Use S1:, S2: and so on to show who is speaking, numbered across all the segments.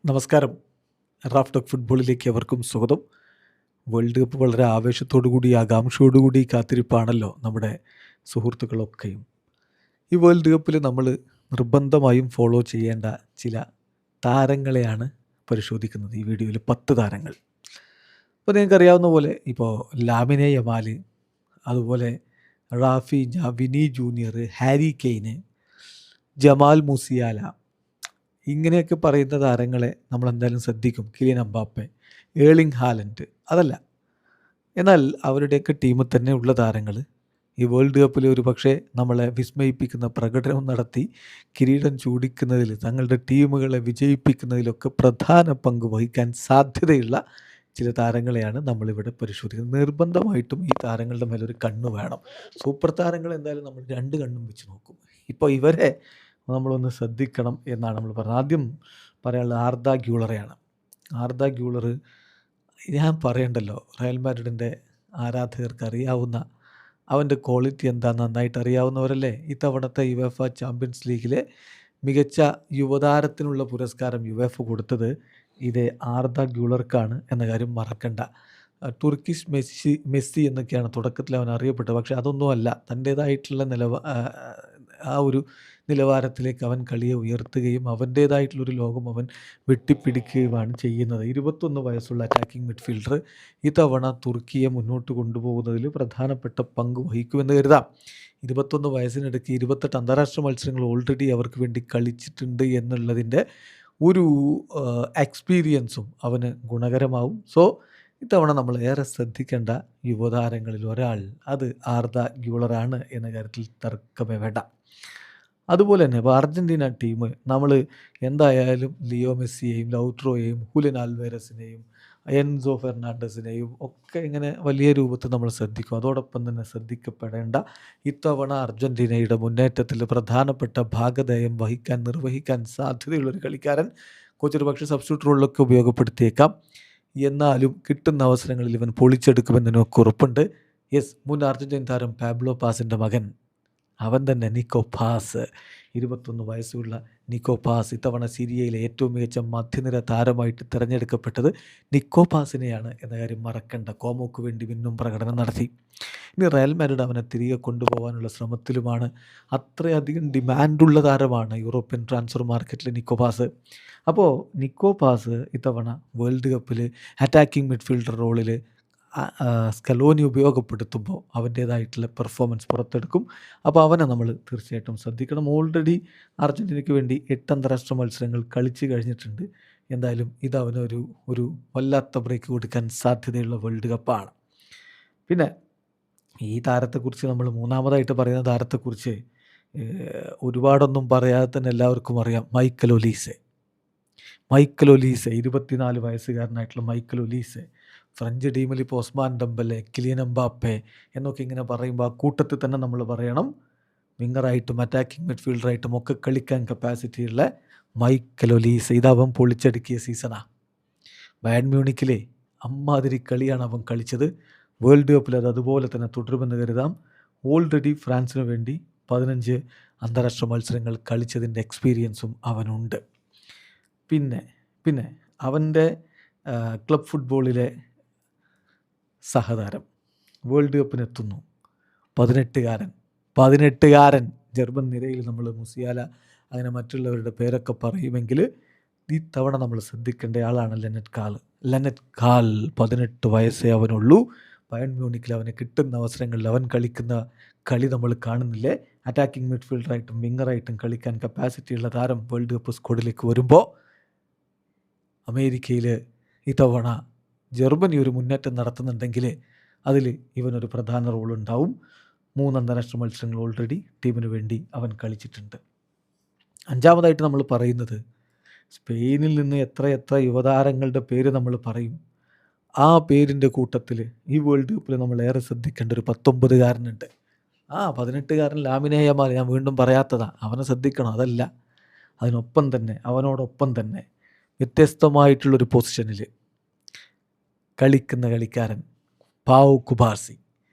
S1: നമസ്കാരം. Raf talk ഫുട്ബോളിലേക്ക് എവർക്കും സ്വാഗതം. വേൾഡ് കപ്പ് വളരെ ആവേശത്തോടുകൂടി ആകാംക്ഷയോടുകൂടി കാത്തിരിപ്പാണല്ലോ നമ്മുടെ സുഹൃത്തുക്കളൊക്കെയും. ഈ വേൾഡ് കപ്പിൽ നമ്മൾ നിർബന്ധമായും ഫോളോ ചെയ്യേണ്ട ചില താരങ്ങളെയാണ് പരിശോധിക്കുന്നത് ഈ വീഡിയോയിൽ. 10 താരങ്ങൾ. ഇപ്പോൾ നിങ്ങൾക്കറിയാവുന്ന പോലെ ഇപ്പോൾ ലാമിനെ യമാൽ, അതുപോലെ Raphinha, Vini Junior, Harry Kane, Jamal Musiala, ഇങ്ങനെയൊക്കെ പറയുന്ന താരങ്ങളെ നമ്മൾ എന്തായാലും ശ്രദ്ധിക്കും. കിലിയൻ എംബാപ്പെ, ഏർലിംഗ് ഹാലൻഡ്, അതല്ല. എന്നാൽ അവരുടെയൊക്കെ ടീമിൽ തന്നെ ഉള്ള താരങ്ങൾ ഈ വേൾഡ് കപ്പിൽ ഒരു പക്ഷേ നമ്മളെ വിസ്മയിപ്പിക്കുന്ന പ്രകടനം നടത്തി കിരീടം ചൂടിക്കുന്നതിൽ, തങ്ങളുടെ ടീമുകളെ വിജയിപ്പിക്കുന്നതിലൊക്കെ പ്രധാന പങ്ക് വഹിക്കാൻ സാധ്യതയുള്ള ചില താരങ്ങളെയാണ് നമ്മളിവിടെ പരിശോധിക്കുന്നത്. നിർബന്ധമായിട്ടും ഈ താരങ്ങളുടെ മേലൊരു കണ്ണ് വേണം. സൂപ്പർ താരങ്ങൾ എന്തായാലും നമ്മൾ 2 കണ്ണും വെച്ച് നോക്കും. ഇപ്പോൾ ഇവരെ നമ്മളൊന്ന് ശ്രദ്ധിക്കണം എന്നാണ് നമ്മൾ പറഞ്ഞത്. ആദ്യം പറയാനുള്ളത് ആർദ ഗ്യൂളറെയാണ്. ആർദ ഗ്യൂളർ, ഞാൻ പറയണ്ടല്ലോ, റയൽ മാഡ്രിഡിൻ്റെ ആരാധകർക്ക് അറിയാവുന്ന അവൻ്റെ ക്വാളിറ്റി എന്താ നന്നായിട്ട് അറിയാവുന്നവരല്ലേ. ഇത്തവണത്തെ യുവേഫ ചാമ്പ്യൻസ് ലീഗിലെ മികച്ച യുവതാരത്തിനുള്ള പുരസ്കാരം യുവേഫ കൊടുത്തത് ഇതേ ആർദ ഗ്യൂളർക്കാണ് എന്ന കാര്യം മറക്കണ്ട. തുർക്കിഷ് മെസ്സി എന്നൊക്കെയാണ് തുടക്കത്തിൽ അവൻ അറിയപ്പെട്ടത്. പക്ഷേ അതൊന്നുമല്ല. തൻ്റേതായിട്ടുള്ള ആ ഒരു നിലവാരത്തിലേക്ക് അവൻ കളിയെ ഉയർത്തുകയും അവൻ്റേതായിട്ടുള്ളൊരു ലോകം അവൻ വെട്ടിപ്പിടിക്കുകയുമാണ് ചെയ്യുന്നത്. 21 വയസ്സുള്ള അറ്റാക്കിംഗ് മിഡ്ഫീൽഡർ ഇത്തവണ തുർക്കിയെ മുന്നോട്ട് കൊണ്ടുപോകുന്നതിൽ പ്രധാനപ്പെട്ട പങ്ക് വഹിക്കുമെന്ന് കരുതാം. 21 വയസ്സിനിടയ്ക്ക് 28 അന്താരാഷ്ട്ര മത്സരങ്ങൾ ഓൾറെഡി അവർക്ക് വേണ്ടി കളിച്ചിട്ടുണ്ട് എന്നുള്ളതിൻ്റെ ഒരു എക്സ്പീരിയൻസും അവന് ഗുണകരമാവും. സോ ഇത്തവണ നമ്മൾ ഏറെ ശ്രദ്ധിക്കേണ്ട യുവതാരങ്ങളിൽ ഒരാൾ അത് ആർദ ഗ്യൂളറാണ് എന്ന കാര്യത്തിൽ തർക്കമേ വേണ്ട. അതുപോലെ തന്നെ ഇപ്പോൾ അർജൻറ്റീന ടീം നമ്മൾ എന്തായാലും ലിയോ മെസ്സിയെയും ലൗട്രോയെയും ഹുലിൻ ആൽവേരസിനെയും എൻസോ ഫെർണാണ്ടസിനെയും ഒക്കെ ഇങ്ങനെ വലിയ രൂപത്തിൽ നമ്മൾ ശ്രദ്ധിക്കും. അതോടൊപ്പം തന്നെ ശ്രദ്ധിക്കപ്പെടേണ്ട ഇത്തവണ അർജൻറ്റീനയുടെ മുന്നേറ്റത്തിൽ പ്രധാനപ്പെട്ട ഭാഗധേയം നിർവഹിക്കാൻ സാധ്യതയുള്ളൊരു കളിക്കാരൻ കോച്ചൊരു പക്ഷേ സബ്സ്റ്റിറ്റ്യൂട്ട് റോളിലൊക്കെ ഉപയോഗപ്പെടുത്തിയേക്കാം. എന്നാലും കിട്ടുന്ന അവസരങ്ങളിൽ ഇവൻ പൊളിച്ചെടുക്കുമെന്ന് എനിക്ക് ഉറപ്പുണ്ട്. യെസ്, മുൻ അർജൻറ്റീൻ താരം പാബ്ലോ പാസിൻ്റെ മകൻ, അവൻ തന്നെ നിക്കോ പാസ്. 21 വയസ്സുള്ള നിക്കോ പാസ് ഇത്തവണ സിരിയയിലെ ഏറ്റവും മികച്ച മധ്യനിര താരമായിട്ട് തിരഞ്ഞെടുക്കപ്പെട്ടത് നിക്കോ പാസിനെയാണ് എന്ന കാര്യം മറക്കണ്ട. കോമോക്ക് വേണ്ടി പിന്നും പ്രകടനം നടത്തി. ഇനി റയൽ മാഡ്രിഡ് അവനെ തിരികെ കൊണ്ടുപോകാനുള്ള ശ്രമത്തിലുമാണ്. അത്രയധികം ഡിമാൻഡുള്ള താരമാണ് യൂറോപ്യൻ ട്രാൻസ്ഫർ മാർക്കറ്റിൽ നിക്കോ പാസ്. അപ്പോൾ നിക്കോ പാസ് ഇത്തവണ വേൾഡ് കപ്പിൽ അറ്റാക്കിംഗ് മിഡ്ഫീൽഡർ റോളിൽ സ്കലോനി ഉപയോഗപ്പെടുത്തുമ്പോൾ അവൻ്റേതായിട്ടുള്ള പെർഫോമൻസ് പുറത്തെടുക്കും. അപ്പോൾ അവനെ നമ്മൾ തീർച്ചയായിട്ടും ശ്രദ്ധിക്കണം. ഓൾറെഡി അർജൻറ്റീനയ്ക്ക് വേണ്ടി 8 അന്താരാഷ്ട്ര മത്സരങ്ങൾ കളിച്ച് കഴിഞ്ഞിട്ടുണ്ട്. എന്തായാലും ഇത് അവനൊരു വല്ലാത്ത ബ്രേക്ക് കൊടുക്കാൻ സാധ്യതയുള്ള വേൾഡ് കപ്പാണ്. പിന്നെ ഈ താരത്തെക്കുറിച്ച് നമ്മൾ മൂന്നാമതായിട്ട് പറയുന്ന താരത്തെക്കുറിച്ച് ഒരുപാടൊന്നും പറയാതെ തന്നെ എല്ലാവർക്കും അറിയാം. Michael Olise. 24 വയസ്സുകാരനായിട്ടുള്ള മൈക്കൽ ഒലീസെ. ഫ്രഞ്ച് ടീമിൽ ഇപ്പോൾ ഒസ്മാൻ ഡെമ്പലെ, കിലിയൻ എംബാപ്പെ എന്നൊക്കെ ഇങ്ങനെ പറയുമ്പോൾ ആ കൂട്ടത്തിൽ തന്നെ നമ്മൾ പറയണം വിങ്ങറായിട്ടും അറ്റാക്കിംഗ് മിഡ്ഫീൽഡറായിട്ടും ഒക്കെ കളിക്കാൻ കപ്പാസിറ്റിയുള്ള മൈക്കൽ ഒലീസെ. ഇതവൻ പൊളിച്ചടുക്കിയ സീസണാണ്. ബയൺ മ്യൂണിക്കിലെ അമ്മാതിരി കളിയാണ് അവൻ കളിച്ചത്. വേൾഡ് കപ്പിൽ അത് അതുപോലെ തന്നെ തുടരുമെന്ന് കരുതാം. ഓൾറെഡി ഫ്രാൻസിന് വേണ്ടി 15 അന്താരാഷ്ട്ര മത്സരങ്ങൾ കളിച്ചതിൻ്റെ എക്സ്പീരിയൻസും അവനുണ്ട്. പിന്നെ അവൻ്റെ ക്ലബ് ഫുട്ബോളിലെ സഹതാരം വേൾഡ് കപ്പിനെത്തുന്നു. 18കാരൻ ജർമ്മൻ നിരയിൽ നമ്മൾ മുസിയാല അങ്ങനെ മറ്റുള്ളവരുടെ പേരൊക്കെ പറയുമെങ്കിൽ ഇത്തവണ നമ്മൾ ശ്രദ്ധിക്കേണ്ട ആളാണ് ലെനറ്റ് കാൾ. 18 വയസ്സേ അവനുള്ളൂ. ബയൺ മ്യൂണിക്കിൽ അവന് കിട്ടുന്ന അവസരങ്ങളിൽ അവൻ കളിക്കുന്ന കളി നമ്മൾ കാണുന്നില്ലേ. അറ്റാക്കിംഗ് മിഡ്ഫീൽഡറായിട്ടും വിങ്ങറായിട്ടും കളിക്കാൻ കപ്പാസിറ്റിയുള്ള താരം വേൾഡ് കപ്പ് സ്ക്വാഡിലേക്ക് വരുമ്പോൾ അമേരിക്കയിൽ ഇത്തവണ ജർമ്മനി ഒരു മുന്നേറ്റം നടത്തുന്നുണ്ടെങ്കിൽ അതിൽ ഇവനൊരു പ്രധാന റോളുണ്ടാവും. 3 അന്താരാഷ്ട്ര മത്സരങ്ങൾ ഓൾറെഡി ടീമിന് വേണ്ടി അവൻ കളിച്ചിട്ടുണ്ട്. അഞ്ചാമതായിട്ട് നമ്മൾ പറയുന്നത് സ്പെയിനിൽ നിന്ന് എത്ര യുവതാരങ്ങളുടെ പേര് നമ്മൾ പറയും. ആ പേരിൻ്റെ കൂട്ടത്തിൽ ഈ വേൾഡ് കപ്പിൽ നമ്മൾ ഏറെ ശ്രദ്ധിക്കേണ്ട ഒരു 19കാരനുണ്ട്. 18കാരൻ ലാമിനെ യമാൽ, ഞാൻ വീണ്ടും പറയാത്തതാണ്, അവനെ ശ്രദ്ധിക്കണം. അതല്ല, അവനോടൊപ്പം തന്നെ വ്യത്യസ്തമായിട്ടുള്ളൊരു പൊസിഷനിൽ കളിക്കുന്ന കളിക്കാരൻ പാവു കുബാർസി.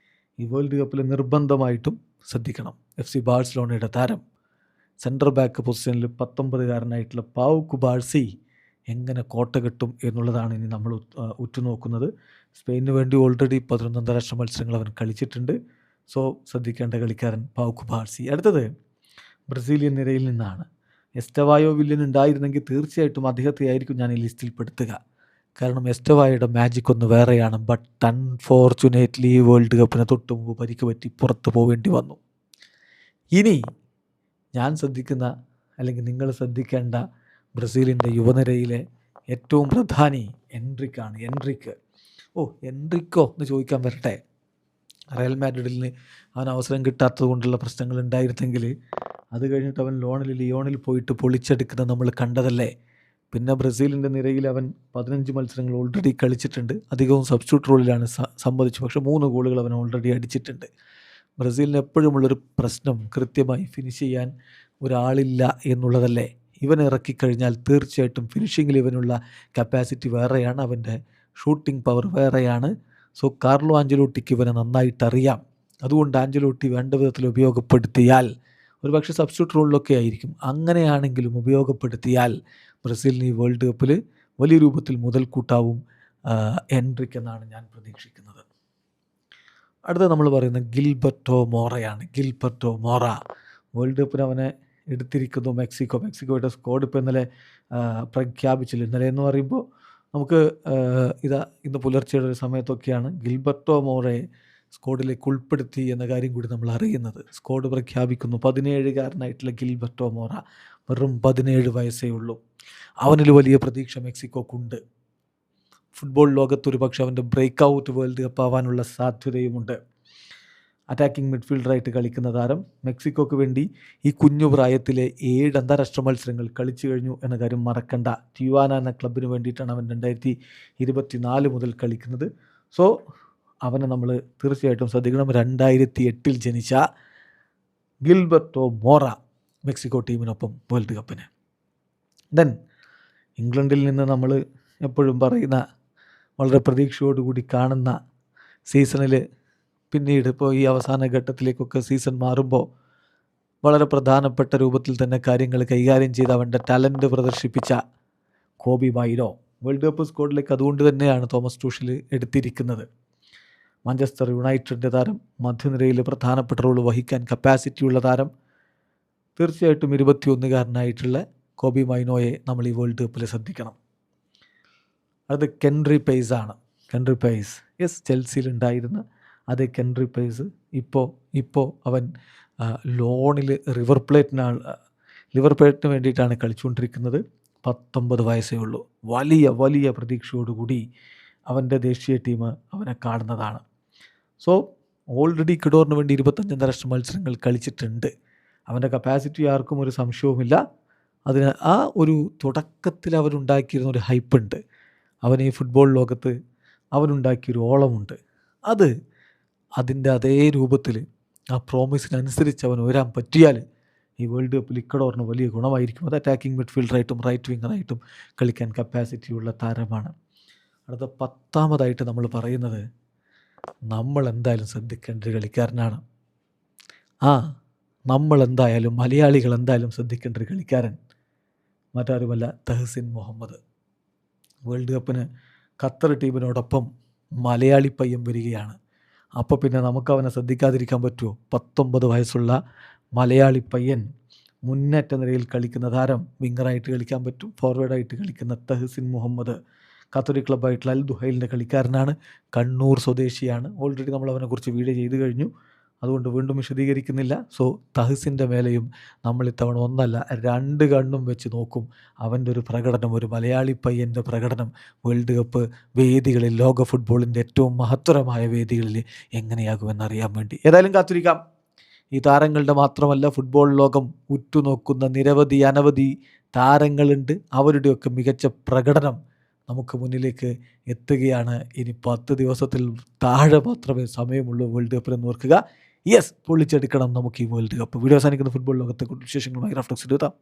S1: ഈ വേൾഡ് കപ്പിൽ നിർബന്ധമായിട്ടും ശ്രദ്ധിക്കണം. FC ബാഴ്സലോണയുടെ താരം സെൻട്രൽ ബാക്ക് പൊസിഷനിൽ 19കാരനായിട്ടുള്ള പാവു കുബാർസി എങ്ങനെ കോട്ട കെട്ടും എന്നുള്ളതാണ് ഇനി നമ്മൾ ഉറ്റുനോക്കുന്നത്. സ്പെയിനു വേണ്ടി ഓൾറെഡി 11 അന്താരാഷ്ട്ര മത്സരങ്ങൾ അവൻ കളിച്ചിട്ടുണ്ട്. സോ ശ്രദ്ധിക്കേണ്ട കളിക്കാരൻ പൗ കുബാർസി. അടുത്തത് ബ്രസീലിയൻ നിരയിൽ നിന്നാണ്. എസ്റ്റവായോ വില്യൻ ഉണ്ടായിരുന്നെങ്കിൽ തീർച്ചയായിട്ടും അദ്ദേഹത്തെ ആയിരിക്കും ഞാൻ ഈ ലിസ്റ്റിൽ പെടുത്തുക. കാരണം എസ്റ്റവായുടെ മാജിക് ഒന്ന് വേറെയാണ്. ബട്ട് അൺഫോർച്ചുനേറ്റ്ലി വേൾഡ് കപ്പിന് തൊട്ട് മുമ്പ് പരിക്ക് പറ്റി പുറത്തു പോവേണ്ടി വന്നു. ഇനി ഞാൻ ശ്രദ്ധിക്കുന്ന അല്ലെങ്കിൽ നിങ്ങൾ ശ്രദ്ധിക്കേണ്ട ബ്രസീലിൻ്റെ യുവനിരയിലെ ഏറ്റവും പ്രധാനി എൻട്രിക്കാണ്. എൻട്രിക്കോ എന്ന് ചോദിക്കാൻ വരട്ടെ. റയൽ മാഡ്രിഡിന് അവൻ അവസരം കിട്ടാത്തത് കൊണ്ടുള്ള പ്രശ്നങ്ങൾ ഉണ്ടായിരുന്നെങ്കിൽ അത് കഴിഞ്ഞിട്ട് അവൻ ലിയോണിൽ പോയിട്ട് പൊളിച്ചെടുക്കുന്നത് നമ്മൾ കണ്ടതല്ലേ. പിന്നെ ബ്രസീലിൻ്റെ നിരയിൽ അവൻ 15 മത്സരങ്ങൾ ഓൾറെഡി കളിച്ചിട്ടുണ്ട്. അധികവും സബ്സ്റ്റിറ്റ്യൂട്ട് റോളിലാണ് സംബന്ധിച്ചു. പക്ഷേ 3 ഗോളുകൾ അവൻ ഓൾറെഡി അടിച്ചിട്ടുണ്ട്. ബ്രസീലിന് എപ്പോഴുമുള്ളൊരു പ്രശ്നം കൃത്യമായി ഫിനിഷ് ചെയ്യാൻ ഒരാളില്ല എന്നുള്ളതല്ലേ. ഇവൻ ഇറക്കിക്കഴിഞ്ഞാൽ തീർച്ചയായിട്ടും ഫിനിഷിങ്ങിൽ ഇവനുള്ള കപ്പാസിറ്റി വേറെയാണ്, അവൻ്റെ ഷൂട്ടിംഗ് പവർ വേറെയാണ്. സോ കാർലോ ആഞ്ചലോട്ടിക്ക് ഇവനെ നന്നായിട്ടറിയാം. അതുകൊണ്ട് ആഞ്ചലോട്ടി വേണ്ട വിധത്തിൽ ഉപയോഗപ്പെടുത്തിയാൽ, ഒരു പക്ഷേ സബ്സ്റ്റിറ്റ്യൂട്ട് റോളിലൊക്കെ ആയിരിക്കും, അങ്ങനെയാണെങ്കിലും ഉപയോഗപ്പെടുത്തിയാൽ ബ്രസീലിന് ഈ വേൾഡ് കപ്പിൽ വലിയ രൂപത്തിൽ മുതൽക്കൂട്ടാവും എൻട്രിക്ക് എന്നാണ് ഞാൻ പ്രതീക്ഷിക്കുന്നത്. അടുത്ത നമ്മൾ പറയുന്നത് ഗിൽബർട്ടോ മോറയാണ്. ഗിൽബർട്ടോ മോറ വേൾഡ് കപ്പിന് അവനെ എടുത്തിരിക്കുന്നു മെക്സിക്കോയുടെ സ്ക്വാഡ് ഇപ്പോൾ ഇന്നലെ പ്രഖ്യാപിച്ചില്ല. ഇന്നലെ എന്ന് പറയുമ്പോൾ നമുക്ക് ഇന്ന് പുലർച്ചെയുടെ ഒരു സമയത്തൊക്കെയാണ് ഗിൽബർട്ടോ മോറയെ സ്ക്വാഡിലേക്ക് ഉൾപ്പെടുത്തി എന്ന കാര്യം കൂടി നമ്മൾ അറിയുന്നത്. സ്ക്വാഡ് പ്രഖ്യാപിക്കുന്നു. 17കാരനായിട്ടുള്ള ഗിൽബർട്ടോ മോറ, വെറും 17 വയസ്സേ ഉള്ളൂ. അവനിൽ വലിയ പ്രതീക്ഷ മെക്സിക്കോക്കുണ്ട്. ഫുട്ബോൾ ലോകത്തൊരു പക്ഷേ അവൻ്റെ ബ്രേക്ക് ഔട്ട് വേൾഡ് കപ്പ് ആവാനുള്ള സാധ്യതയുമുണ്ട്. അറ്റാക്കിംഗ് മിഡ്ഫീൽഡറായിട്ട് കളിക്കുന്ന താരം. മെക്സിക്കോക്ക് വേണ്ടി ഈ കുഞ്ഞു പ്രായത്തിലെ 7 അന്താരാഷ്ട്ര മത്സരങ്ങൾ കളിച്ചു കഴിഞ്ഞു എന്ന കാര്യം മറക്കണ്ട. ടിവാന എന്ന ക്ലബിന് വേണ്ടിയിട്ടാണ് അവൻ 2024 മുതൽ കളിക്കുന്നത്. സോ അവനെ നമ്മൾ തീർച്ചയായിട്ടും ശ്രദ്ധിക്കണം. 2008 ജനിച്ച ഗിൽബർട്ടോ മോറ മെക്സിക്കോ ടീമിനൊപ്പം വേൾഡ് കപ്പിന്. ദെൻ ഇംഗ്ലണ്ടിൽ നിന്ന് നമ്മൾ എപ്പോഴും പറയുന്ന, വളരെ പ്രതീക്ഷയോടുകൂടി കാണുന്ന, സീസണിൽ പിന്നീട് ഇപ്പോൾ ഈ അവസാന ഘട്ടത്തിലേക്കൊക്കെ സീസൺ മാറുമ്പോൾ വളരെ പ്രധാനപ്പെട്ട രൂപത്തിൽ തന്നെ കാര്യങ്ങൾ കൈകാര്യം ചെയ്ത് അവൻ്റെ ടാലൻറ്റ് പ്രദർശിപ്പിച്ച കോബി മൈനോ വേൾഡ് കപ്പ് സ്ക്വാഡിലേക്ക് അതുകൊണ്ട് തന്നെയാണ് തോമസ് ടൂഷൽ എടുത്തിരിക്കുന്നത്. മാഞ്ചസ്റ്റർ യുണൈറ്റഡിൻ്റെ താരം, മധ്യനിരയിൽ പ്രധാനപ്പെട്ട റോൾ വഹിക്കാൻ കപ്പാസിറ്റിയുള്ള താരം. തീർച്ചയായിട്ടും 21കാരനായിട്ടുള്ള കോബി മൈനോയെ നമ്മൾ ഈ വേൾഡ് കപ്പിൽ ശ്രദ്ധിക്കണം. അത് കെൻറി പേസ് ആണ്. കെൻറി പേസ് ചെൽസിയിലുണ്ടായിരുന്ന അതേ കെൻറി പേസ് ഇപ്പോൾ അവൻ ലോണിൽ ലിവർ പ്ലേറ്റിന് വേണ്ടിയിട്ടാണ് കളിച്ചുകൊണ്ടിരിക്കുന്നത്. 19 വയസ്സേ ഉള്ളൂ. വലിയ പ്രതീക്ഷയോടുകൂടി അവൻ്റെ ദേശീയ ടീം അവനെ കാണുന്നതാണ്. സോ ഓൾറെഡി ഇക്വഡോറിന് വേണ്ടി 25 അന്താരാഷ്ട്ര മത്സരങ്ങൾ കളിച്ചിട്ടുണ്ട്. അവൻ്റെ കപ്പാസിറ്റി ആർക്കും ഒരു സംശയവുമില്ല. അതിന് ആ ഒരു തുടക്കത്തിൽ അവനുണ്ടാക്കിയിരുന്ന ഒരു ഹൈപ്പുണ്ട്. അവൻ ഈ ഫുട്ബോൾ ലോകത്ത് അവനുണ്ടാക്കിയൊരു ഓളമുണ്ട്. അതിൻ്റെ അതേ രൂപത്തിൽ ആ പ്രോമിസിനനുസരിച്ച് അവൻ വരാൻ പറ്റിയാൽ ഈ വേൾഡ് കപ്പിൽ ഇക്വഡോറിന് വലിയ ഗുണമായിരിക്കും. അത് അറ്റാക്കിംഗ് മിഡ്ഫീൽഡറായിട്ടും റൈറ്റ് വിങ്ങറായിട്ടും കളിക്കാൻ കപ്പാസിറ്റിയുള്ള താരമാണ്. അടുത്ത 10ാമതായിട്ട് നമ്മൾ പറയുന്നത്, നമ്മൾ എന്തായാലും ശ്രദ്ധിക്കേണ്ട ഒരു കളിക്കാരനാണ്. മലയാളികൾ എന്തായാലും ശ്രദ്ധിക്കേണ്ട ഒരു കളിക്കാരൻ മറ്റാരുമല്ല, തഹസിൻ മുഹമ്മദ്. വേൾഡ് കപ്പിന് ഖത്തർ ടീമിനോടൊപ്പം മലയാളി പയ്യൻ വരികയാണ്. അപ്പോൾ പിന്നെ നമുക്ക് അവനെ ശ്രദ്ധിക്കാതിരിക്കാൻ പറ്റുമോ? 19 വയസ്സുള്ള മലയാളി പയ്യൻ, മുന്നേറ്റ നിരയിൽ കളിക്കുന്ന താരം, വിങ്ങറായിട്ട് കളിക്കാൻ പറ്റും, ഫോർവേഡായിട്ട് കളിക്കുന്ന തഹസിൻ മുഹമ്മദ്. ഖത്തറി ക്ലബ്ബായിട്ടുള്ള അൽ ദുഹൈലിൻ്റെ കളിക്കാരനാണ്. കണ്ണൂർ സ്വദേശിയാണ്. ഓൾറെഡി നമ്മൾ അവനെക്കുറിച്ച് വീഡിയോ ചെയ്ത് കഴിഞ്ഞു, അതുകൊണ്ട് വീണ്ടും വിശദീകരിക്കുന്നില്ല. സോ തഹസിൻ്റെ മേലെയും നമ്മൾ ഇത്തവണ 1 അല്ല 2 കണ്ണും വെച്ച് നോക്കും. അവൻ്റെ ഒരു പ്രകടനം, ഒരു മലയാളി പയ്യൻ്റെ പ്രകടനം വേൾഡ് കപ്പ് വേദികളിൽ, ലോക ഫുട്ബോളിൻ്റെ ഏറ്റവും മഹത്തരമായ വേദികളിൽ എങ്ങനെയാകുമെന്നറിയാൻ വേണ്ടി ഏതായാലും കാത്തിരിക്കാം. ഈ താരങ്ങളുടെ മാത്രമല്ല, ഫുട്ബോൾ ലോകം ഉറ്റുനോക്കുന്ന അനവധി താരങ്ങളുണ്ട്. അവരുടെയൊക്കെ മികച്ച പ്രകടനം നമുക്ക് മുന്നിലേക്ക് എത്തുകയാണ്. ഇനി 10 ദിവസത്തിൽ താഴെ മാത്രമേ സമയമുള്ളൂ വേൾഡ് കപ്പിലെന്ന് ഓർക്കുക. പൊളിച്ചെടുക്കണം നമുക്ക് ഈ വേൾഡ് കപ്പ്. വീഡിയോ അവസാനിക്കുന്ന ഫുട്ബോൾ ലോകത്തെ വിശേഷങ്ങളുമായി റാഫ്റ്റോക്സ് എത്താം.